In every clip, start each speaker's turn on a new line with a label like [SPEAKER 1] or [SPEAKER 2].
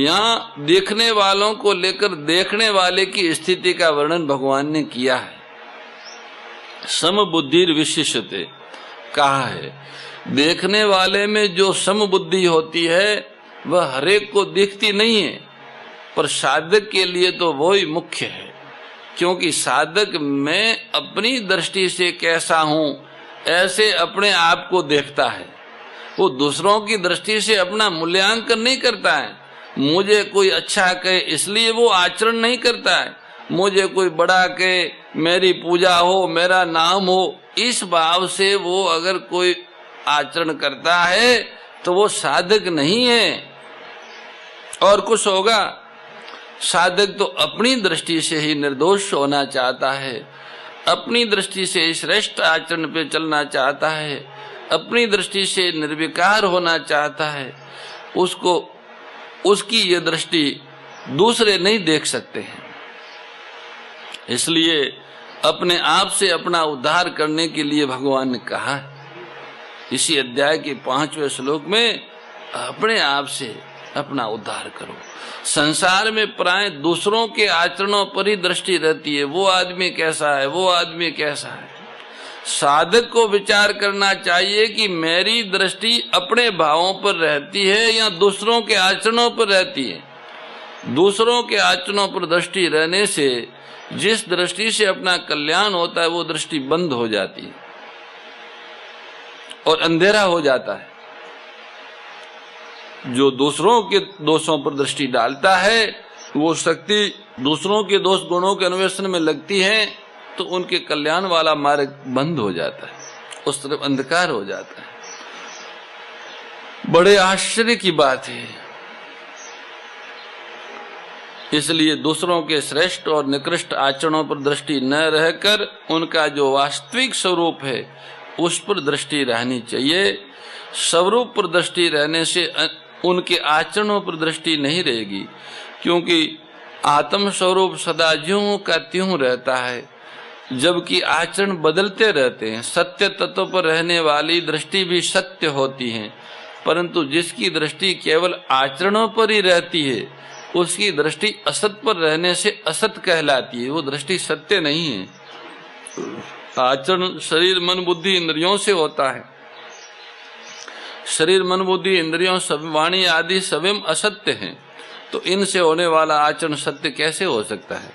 [SPEAKER 1] यहाँ देखने वालों को लेकर देखने वाले की स्थिति का वर्णन भगवान ने किया है। समबुद्धिर विशिष्यते कहा है। देखने वाले में जो समबुद्धि होती है वह हरेक को दिखती नहीं है, पर साधक के लिए तो वो ही मुख्य है, क्योंकि साधक मैं अपनी दृष्टि से कैसा हूँ ऐसे अपने आप को देखता है। वो दूसरों की दृष्टि से अपना मूल्यांकन नहीं करता है। मुझे कोई अच्छा कहे इसलिए वो आचरण नहीं करता है, मुझे कोई बड़ा कहे, मेरी पूजा हो, मेरा नाम हो, इस भाव से वो अगर कोई आचरण करता है तो वो साधक नहीं है। और कुछ होगा। साधक तो अपनी दृष्टि से ही निर्दोष होना चाहता है, अपनी दृष्टि से श्रेष्ठ आचरण पे चलना चाहता है, अपनी दृष्टि से निर्विकार होना चाहता है। उसको उसकी ये दृष्टि दूसरे नहीं देख सकते हैं। इसलिए अपने आप से अपना उद्धार करने के लिए भगवान ने कहा है इसी अध्याय के 5वें श्लोक में, अपने आप से अपना उद्धार करो। संसार में प्राय दूसरों के आचरणों पर ही दृष्टि रहती है, वो आदमी कैसा है, वो आदमी कैसा है। साधक को विचार करना चाहिए कि मेरी दृष्टि अपने भावों पर रहती है या दूसरों के आचरणों पर रहती है। दूसरों के आचरणों पर दृष्टि रहने से जिस दृष्टि से अपना कल्याण होता है वो दृष्टि बंद हो जाती है और अंधेरा हो जाता है। जो दूसरों के दोषों पर दृष्टि डालता है वो शक्ति दूसरों के दोष गुणों के अन्वेषण में लगती है तो उनके कल्याण वाला मार्ग बंद हो जाता है, उस तरफ अंधकार हो जाता है। बड़े आश्चर्य की बात है। इसलिए दूसरों के श्रेष्ठ और निकृष्ट आचरणों पर दृष्टि न रहकर उनका जो वास्तविक स्वरूप है उस पर दृष्टि रहनी चाहिए। स्वरूप पर दृष्टि रहने से उनके आचरणों पर दृष्टि नहीं रहेगी, क्योंकि आत्म स्वरूप सदा ज्यों का त्यों रहता है, जबकि आचरण बदलते रहते हैं। सत्य तत्व पर रहने वाली दृष्टि भी सत्य होती है, परंतु जिसकी दृष्टि केवल आचरणों पर ही रहती है उसकी दृष्टि असत पर रहने से असत कहलाती है, वो दृष्टि सत्य नहीं है। आचरण शरीर मन बुद्धि इंद्रियों से होता है। शरीर मन बुद्धि इंद्रियों सब वाणी आदि सभी असत्य हैं, तो इनसे होने वाला आचरण सत्य कैसे हो सकता है।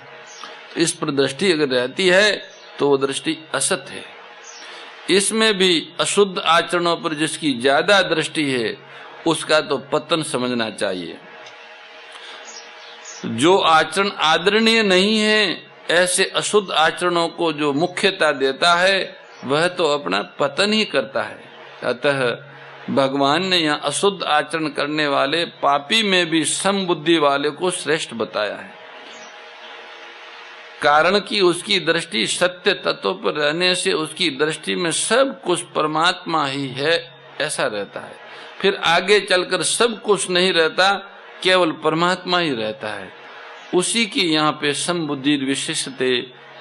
[SPEAKER 1] इस पर दृष्टि अगर रहती है तो वो दृष्टि असत है। इसमें भी अशुद्ध आचरणों पर जिसकी ज्यादा दृष्टि है उसका तो पतन समझना चाहिए। जो आचरण आदरणीय नहीं है ऐसे अशुद्ध आचरणों को जो मुख्यता देता है वह तो अपना पतन ही करता है। अतः भगवान ने यहाँ अशुद्ध आचरण करने वाले पापी में भी समबुद्धि वाले को श्रेष्ठ बताया है, कारण कि उसकी दृष्टि सत्य तत्व पर रहने से उसकी दृष्टि में सब कुछ परमात्मा ही है ऐसा रहता है। फिर आगे चलकर सब कुछ नहीं रहता, केवल परमात्मा ही रहता है। उसी की यहाँ पे समबुद्धि विशिष्टते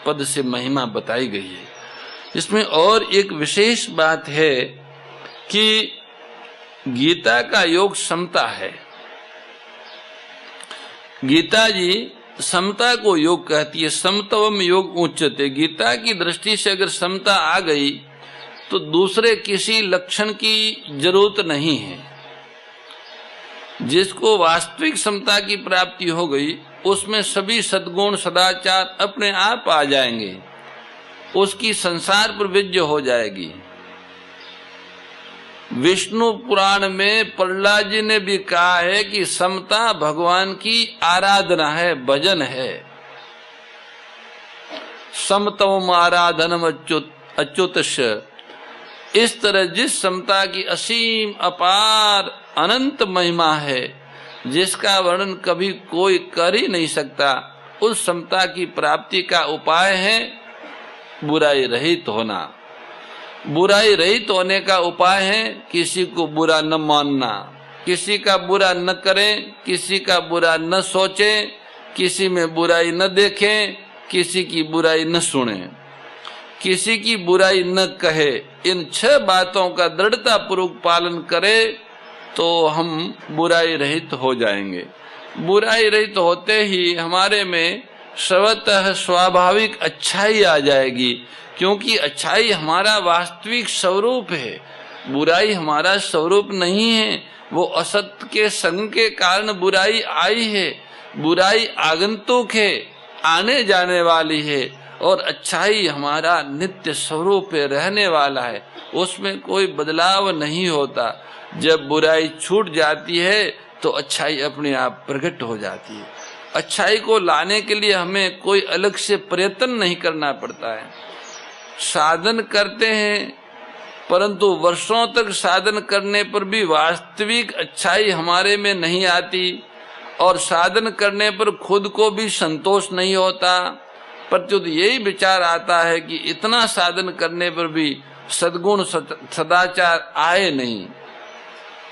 [SPEAKER 1] पद से महिमा बताई गई है। इसमें और एक विशेष बात है कि गीता का योग समता है। गीता जी समता को योग कहती है। समत्वम योग उच्यते। गीता की दृष्टि से अगर समता आ गई तो दूसरे किसी लक्षण की जरूरत नहीं है। जिसको वास्तविक समता की प्राप्ति हो गई उसमें सभी सद्गुण सदाचार अपने आप आ जाएंगे, उसकी संसार पर विजय हो जाएगी। विष्णु पुराण में प्रहलाद जी ने भी कहा है कि समता भगवान की आराधना है, भजन है। समतम आराधनम अच्युतस्य। इस तरह जिस समता की असीम अपार अनंत महिमा है, जिसका वर्णन कभी कोई कर ही नहीं सकता, उस समता की प्राप्ति का उपाय है बुराई रहित होना। बुराई रहित होने का उपाय है किसी को बुरा न मानना, किसी का बुरा न करें, किसी का बुरा न सोचें, किसी में बुराई न देखें, किसी की बुराई न सुने, किसी की बुराई न कहे। इन 6 बातों का दृढ़ता पूर्वक पालन करें तो हम बुराई रहित हो जाएंगे। बुराई रहित होते ही हमारे में स्वतः स्वाभाविक अच्छाई आ जाएगी, क्योंकि अच्छाई हमारा वास्तविक स्वरूप है, बुराई हमारा स्वरूप नहीं है। वो असत्य के संग के कारण बुराई आई है, बुराई आगंतुक है, आने जाने वाली है, और अच्छाई हमारा नित्य स्वरूप है, रहने वाला है, उसमें कोई बदलाव नहीं होता। जब बुराई छूट जाती है तो अच्छाई अपने आप प्रकट हो जाती है। अच्छाई को लाने के लिए हमें कोई अलग से प्रयत्न नहीं करना पड़ता है। साधन करते हैं, परंतु वर्षों तक साधन करने पर भी वास्तविक अच्छाई हमारे में नहीं आती, और साधन करने पर खुद को भी संतोष नहीं होता। प्रत्युत यही विचार आता है कि इतना साधन करने पर भी सद्गुण सदाचार आए नहीं,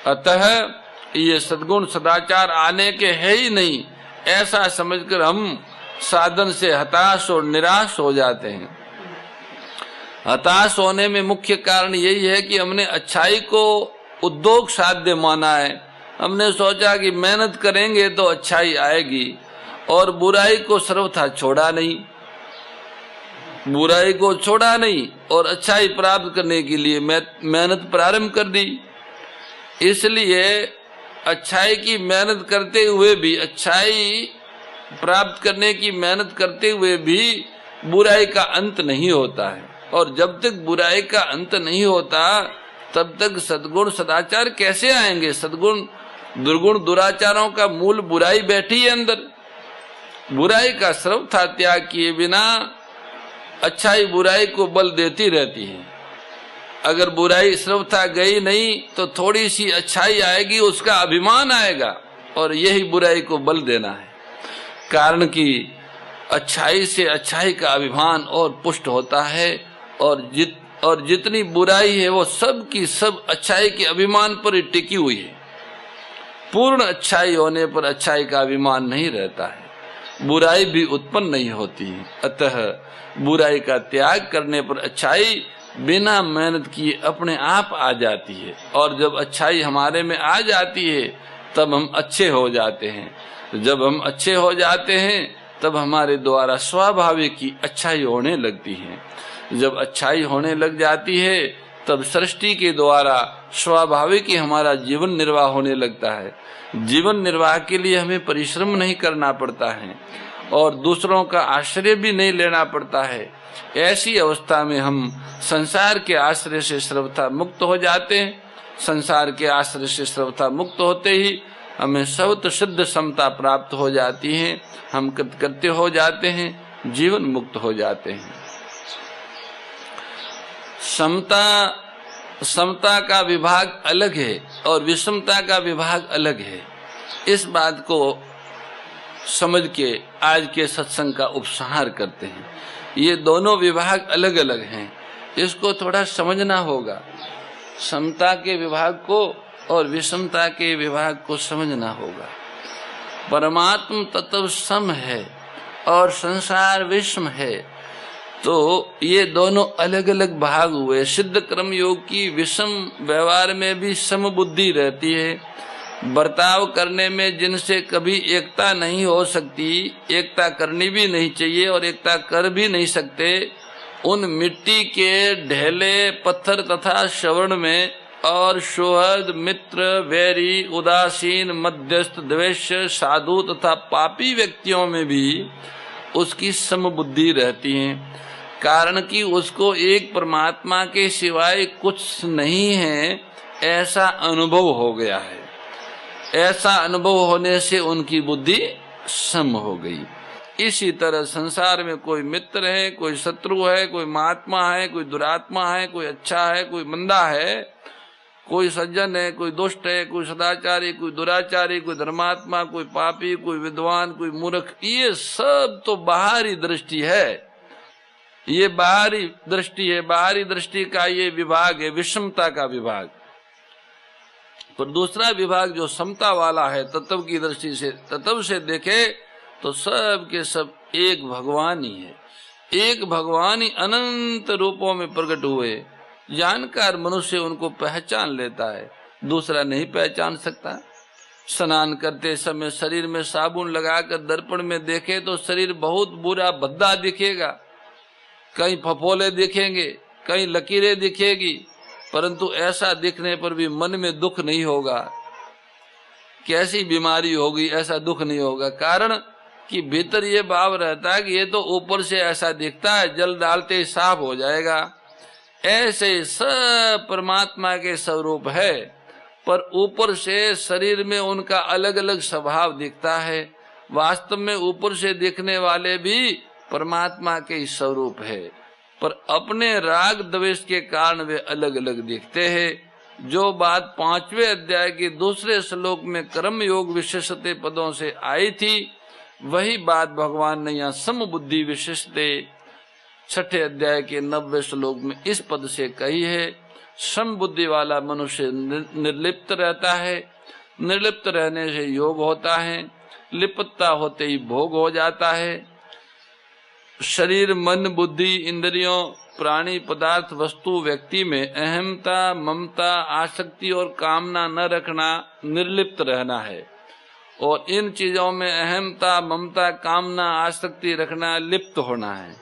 [SPEAKER 1] अतः ये सद्गुण सदाचार आने के है ही नहीं, ऐसा समझकर हम साधन से हताश और निराश हो जाते हैं। हताश होने में मुख्य कारण यही है कि हमने अच्छाई को उद्योग साध्य माना है। हमने सोचा कि मेहनत करेंगे तो अच्छाई आएगी, और बुराई को सर्वथा छोड़ा नहीं, बुराई को छोड़ा नहीं और अच्छाई प्राप्त करने के लिए मेहनत प्रारंभ कर दी। इसलिए अच्छाई की मेहनत करते हुए भी, अच्छाई प्राप्त करने की मेहनत करते हुए भी बुराई का अंत नहीं होता है, और जब तक बुराई का अंत नहीं होता तब तक सद्गुण सदाचार कैसे आएंगे। सद्गुण दुर्गुण दुराचारों का मूल बुराई बैठी है अंदर। बुराई का सर्वथा त्याग किए बिना अच्छाई बुराई को बल देती रहती है। अगर बुराई सर्वथा गई नहीं तो थोड़ी सी अच्छाई आएगी, उसका अभिमान आएगा, और यही बुराई को बल देना है। कारण कि अच्छाई से अच्छाई का अभिमान और पुष्ट होता है, और जितनी बुराई है वो सब की सब अच्छाई के अभिमान पर ही टिकी हुई है। पूर्ण अच्छाई होने पर अच्छाई का अभिमान नहीं रहता है, बुराई भी उत्पन्न नहीं होती है। अतः बुराई का त्याग करने पर अच्छाई बिना मेहनत किए अपने आप आ जाती है, और जब अच्छाई हमारे में आ जाती है तब हम अच्छे हो जाते हैं। जब हम अच्छे हो जाते हैं तब हमारे द्वारा स्वाभाविक ही अच्छाई होने लगती है। जब अच्छाई होने लग जाती है तब सृष्टि के द्वारा स्वाभाविक ही हमारा जीवन निर्वाह होने लगता है। जीवन निर्वाह के लिए हमें परिश्रम नहीं करना पड़ता है, और दूसरों का आश्रय भी नहीं लेना पड़ता है। ऐसी अवस्था में हम संसार के आश्रय से सर्वथा मुक्त हो जाते हैं। संसार के आश्रय से सर्वथा मुक्त होते ही हमें स्वत सिद्ध समता प्राप्त हो जाती है, हम कृतकृत्य हो जाते हैं, जीवन मुक्त हो जाते हैं। समता का विभाग अलग है और विषमता का विभाग अलग है। इस बात को समझ के आज के सत्संग का उपसंहार करते हैं। ये दोनों विभाग अलग अलग हैं, इसको थोड़ा समझना होगा। समता के विभाग को और विषमता के विभाग को समझना होगा। परमात्म तत्व सम है और संसार विषम है, तो ये दोनों अलग अलग भाग हुए। सिद्ध कर्म योग की विषम व्यवहार में भी सम बुद्धि रहती है। बर्ताव करने में जिनसे कभी एकता नहीं हो सकती, एकता करनी भी नहीं चाहिए और एकता कर भी नहीं सकते, उन मिट्टी के ढेले पत्थर तथा श्रवण में और सुहृद मित्र वैरी उदासीन मध्यस्थ द्वेष्य साधु तथा पापी व्यक्तियों में भी उसकी समबुद्धि रहती है। कारण कि उसको एक परमात्मा के सिवाय कुछ नहीं है ऐसा अनुभव हो गया है। ऐसा अनुभव होने से उनकी बुद्धि सम हो गई। इसी तरह संसार में कोई मित्र है, कोई शत्रु है, कोई महात्मा है, कोई दुरात्मा है, कोई अच्छा है, कोई मंदा है, कोई सज्जन है, कोई दुष्ट है, कोई सदाचारी, कोई दुराचारी, कोई धर्मात्मा, कोई पापी, कोई विद्वान, कोई मूर्ख। ये सब तो बाहरी दृष्टि है, ये बाहरी दृष्टि है। बाहरी दृष्टि का ये विभाग है विषमता का विभाग। पर दूसरा विभाग जो समता वाला है, तत्व की दृष्टि से, तत्व से देखे तो सब के सब एक भगवान ही है। एक भगवान ही अनंत रूपों में प्रकट हुए। जानकार मनुष्य उनको पहचान लेता है, दूसरा नहीं पहचान सकता। स्नान करते समय शरीर में साबुन लगाकर दर्पण में देखे तो शरीर बहुत बुरा भद्दा दिखेगा, कहीं फफोले दिखेंगे, कहीं लकीरें दिखेगी, परंतु ऐसा दिखने पर भी मन में दुख नहीं होगा। कैसी बीमारी होगी, ऐसा दुख नहीं होगा। कारण कि भीतर ये भाव रहता है कि ये तो ऊपर से ऐसा दिखता है, जल डालते ही साफ हो जाएगा। ऐसे सब परमात्मा के स्वरूप है, पर ऊपर से शरीर में उनका अलग अलग स्वभाव दिखता है। वास्तव में ऊपर से दिखने वाले भी परमात्मा के ही स्वरूप है, पर अपने राग द्वेष के कारण वे अलग अलग दिखते हैं। जो बात 5वें अध्याय के दूसरे श्लोक में कर्म योग विशेषते पदों से आई थी, वही बात भगवान ने यहाँ समबुद्धि विशेषते 6ठे अध्याय के 90वें श्लोक में इस पद से कही है। समबुद्धि वाला मनुष्य निर्लिप्त रहता है, निर्लिप्त रहने से योग होता है, लिप्तता होते ही भोग हो जाता है। शरीर मन बुद्धि इंद्रियों प्राणी पदार्थ वस्तु व्यक्ति में अहमता ममता आसक्ति और कामना न रखना निर्लिप्त रहना है, और इन चीजों में अहमता ममता कामना आसक्ति रखना लिप्त होना है।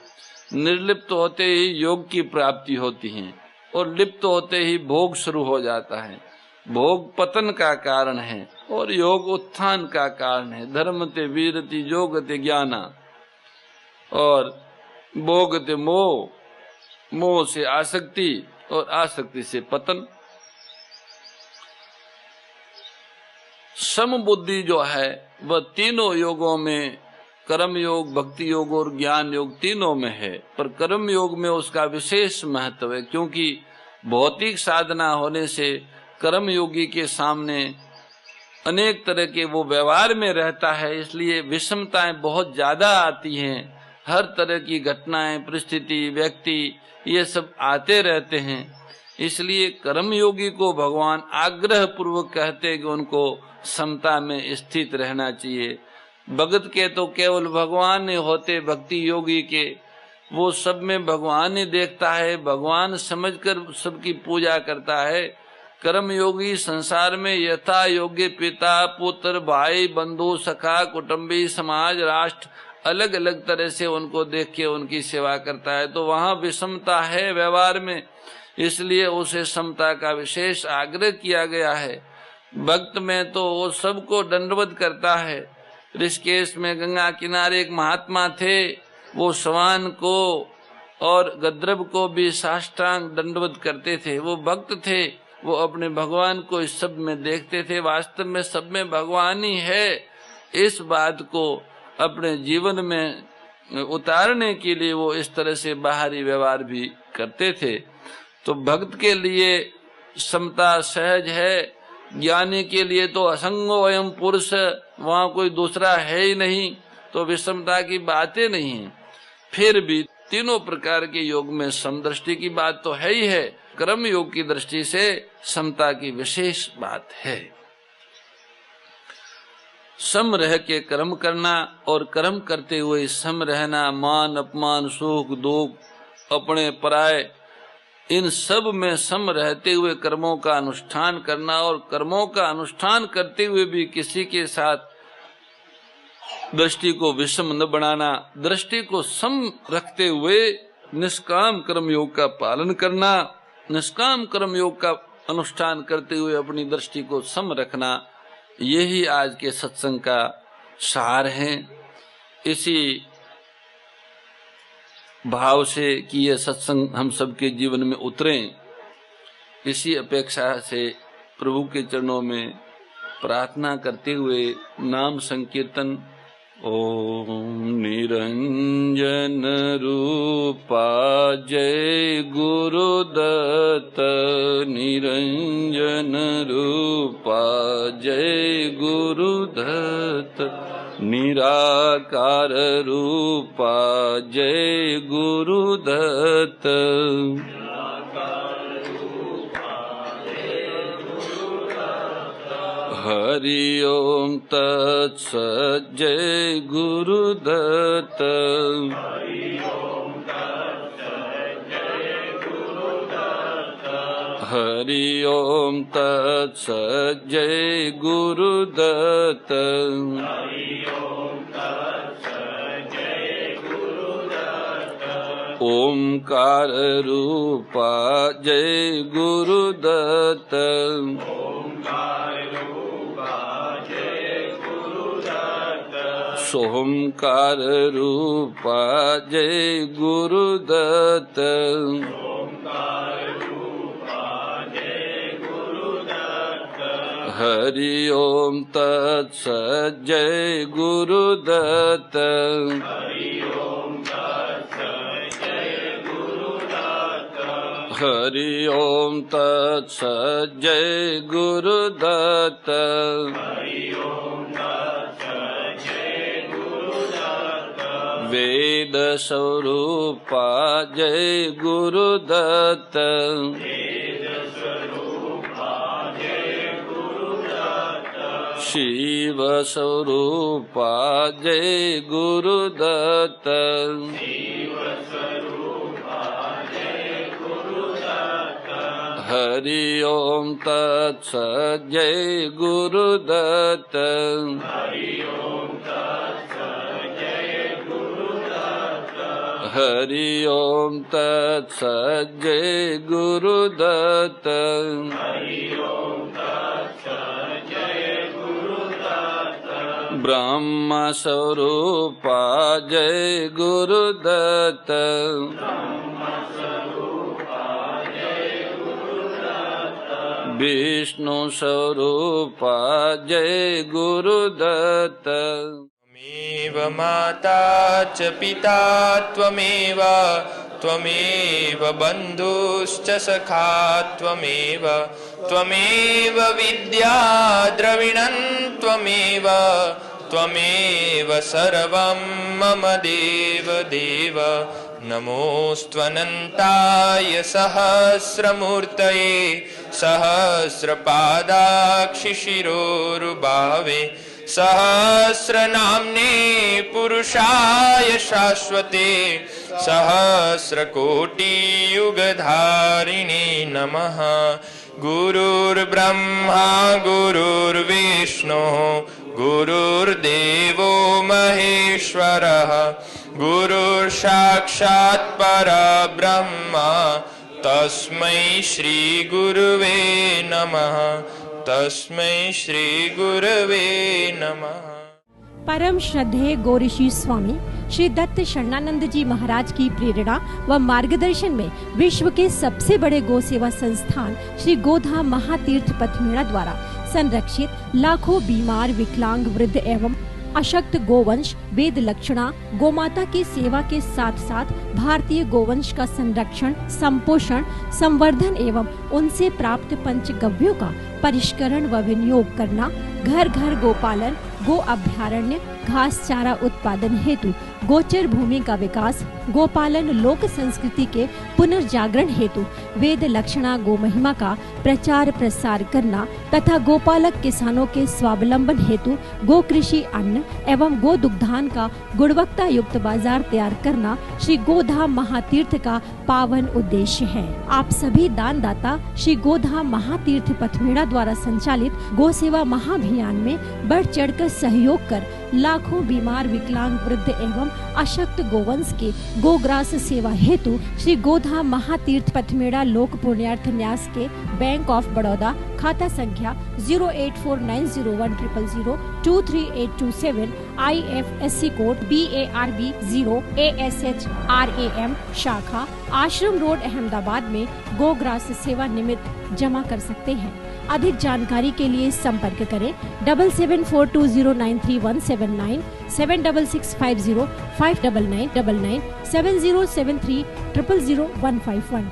[SPEAKER 1] निर्लिप्त होते ही योग की प्राप्ति होती है, और लिप्त होते ही भोग शुरू हो जाता है। भोग पतन का कारण है और योग उत्थान का कारण है। धर्मते वीरति योगते ज्ञाना, और भोगते मोह, मोह से आसक्ति और आसक्ति से पतन। समबुद्धि जो है वह तीनों योगों में, कर्म योग भक्ति योग और ज्ञान योग तीनों में है, पर कर्म योग में उसका विशेष महत्व है, क्योंकि भौतिक साधना होने से कर्म योगी के सामने अनेक तरह के वो व्यवहार में रहता है, इसलिए विषमताएं बहुत ज्यादा आती हैं। हर तरह की घटनाएं परिस्थिति व्यक्ति ये सब आते रहते हैं। इसलिए कर्म योगी को भगवान आग्रह पूर्वक कहते हैं कि उनको समता में स्थित रहना चाहिए। भगत के तो केवल भगवान ही होते, भक्ति योगी के वो सब में भगवान ही देखता है, भगवान समझकर सबकी पूजा करता है। कर्म योगी संसार में यथा योग्य पिता पुत्र भाई बंधु सखा कुटुंबी समाज राष्ट्र अलग अलग तरह से उनको देख के उनकी सेवा करता है, तो वहाँ विषमता है व्यवहार में, इसलिए उसे समता का विशेष आग्रह किया गया है। भक्त में तो वो सबको दंडवत करता है। ऋषिकेश में गंगा किनारे एक महात्मा थे, वो स्वान को और गद्रव को भी साष्टांग दंडवत करते थे। वो भक्त थे, वो अपने भगवान को इस सब में देखते थे। वास्तव में सब में भगवान ही है, इस बात को अपने जीवन में उतारने के लिए वो इस तरह से बाहरी व्यवहार भी करते थे। तो भक्त के लिए समता सहज है, ज्ञानी के लिए तो असंगो अयम पुरुष, वहाँ कोई दूसरा है ही नहीं, तो विषमता की बातें नहीं है। फिर भी तीनों प्रकार के योग में समदृष्टि की बात तो है ही है, कर्म योग की दृष्टि से समता की विशेष बात है। सम रह के कर्म करना और कर्म करते हुए सम रहना, मान अपमान सुख दुख अपने पराये इन सब में सम रहते हुए कर्मों का अनुष्ठान करना, और कर्मों का अनुष्ठान करते हुए भी किसी के साथ दृष्टि को विषम न बनाना, दृष्टि को सम रखते हुए निष्काम कर्म योग का पालन करना, निष्काम कर्म योग का अनुष्ठान करते हुए अपनी दृष्टि को सम रखना, यही आज के सत्संग का सार है। इसी भाव से कि यह सत्संग हम सबके जीवन में उतरे, इसी अपेक्षा से प्रभु के चरणों में प्रार्थना करते हुए नाम संकीर्तन ओम निरंजन रूपा जय गुरुदत्त, निरंजन रूपा जय गुरुदत्त, निराकार रूपा जय गुरुदत्त। हरि ओम तत्सत् जय गुरुदत्त। हरि ओम तत्सत् जय गुरुदत्त। ओंकार रूपा जय गुरुदत्त। सोमकार रूपा जय गुरुदत्त। हरि ओम तत्सत् जय गुरुदत्त। हरि ओम तत्सत् जय गुरुदत्त। वेद स्वरूपा जय गुरुदत्त। शिव स्वरूपा जय गुरुदत्त। हरि ओम तत्सत् जय गुरुदत्त। हरि ओम तत्सत् जय गुरुदत्त। ब्रह्म स्वरूपा जय गुरुदत्त। विष्णु स्वरूपा जय गुरुदत्त।
[SPEAKER 2] त्वमेव माता च पिता त्वमेव त्वमेव बन्धुश्च सखा त्वमेव त्वमेव विद्या द्रविणं त्वमेव त्वमेव सर्वं मम देव देव। नमोऽस्त्वनन्ताय सहस्रमूर्तये सहस्रपादाक्षिशिरोरुबावे सहस्रनाम्ने पुरुषाय शाश्वते सहस्रकोटियुगधारिणे नमः। गुरुर्ब्रह्मा गुरुर्विष्णुः गुरुर्देवो महेश्वरः गुरुर्साक्षात् परब्रह्म तस्मै श्री गुरुवे नमः। तस्मै श्री गुरवे नमः।
[SPEAKER 3] परम श्रद्धेय गौरीशी स्वामी श्री दत्त शरणानंद जी महाराज की प्रेरणा व मार्गदर्शन में विश्व के सबसे बड़े गौ सेवा संस्थान श्री गोधाम महातीर्थ पथमेड़ा द्वारा संरक्षित लाखों बीमार विकलांग वृद्ध एवं अशक्त गोवंश वेद लक्षणा गोमाता की सेवा के साथ साथ भारतीय गोवंश का संरक्षण संपोषण संवर्धन एवं उनसे प्राप्त पंचगव्यों का परिष्करण व विनियोग करना, घर घर गोपालन, गो अभ्यारण्य, घास चारा उत्पादन हेतु गोचर भूमि का विकास, गोपालन लोक संस्कृति के पुनर्जागरण हेतु वेद लक्षणा गो महिमा का प्रचार प्रसार करना तथा गोपालक किसानों के स्वावलंबन हेतु गो कृषि अन्न एवं गो दुग्धान का गुणवत्ता युक्त बाजार तैयार करना श्री गोधाम महातीर्थ का पावन उद्देश्य है। आप सभी दानदाता श्री गोधाम महातीर्थ पथमेड़ा द्वारा संचालित गो सेवा महाअभियान में बढ़ चढ़कर सहयोग कर लाखों बीमार विकलांग वृद्ध एवं अशक्त गोवंश के गोग्रास सेवा हेतु श्री गोधाम महातीर्थ पथमेड़ा लोक पुण्यार्थ न्यास के बैंक ऑफ बड़ौदा खाता संख्या 084901000238827 IFSC कोड BARB 0 ASHRAM शाखा आश्रम रोड अहमदाबाद में गोग्रास सेवा निमित्त जमा कर सकते हैं। अधिक जानकारी के लिए संपर्क करें 7742093179 7665059999 7073000151।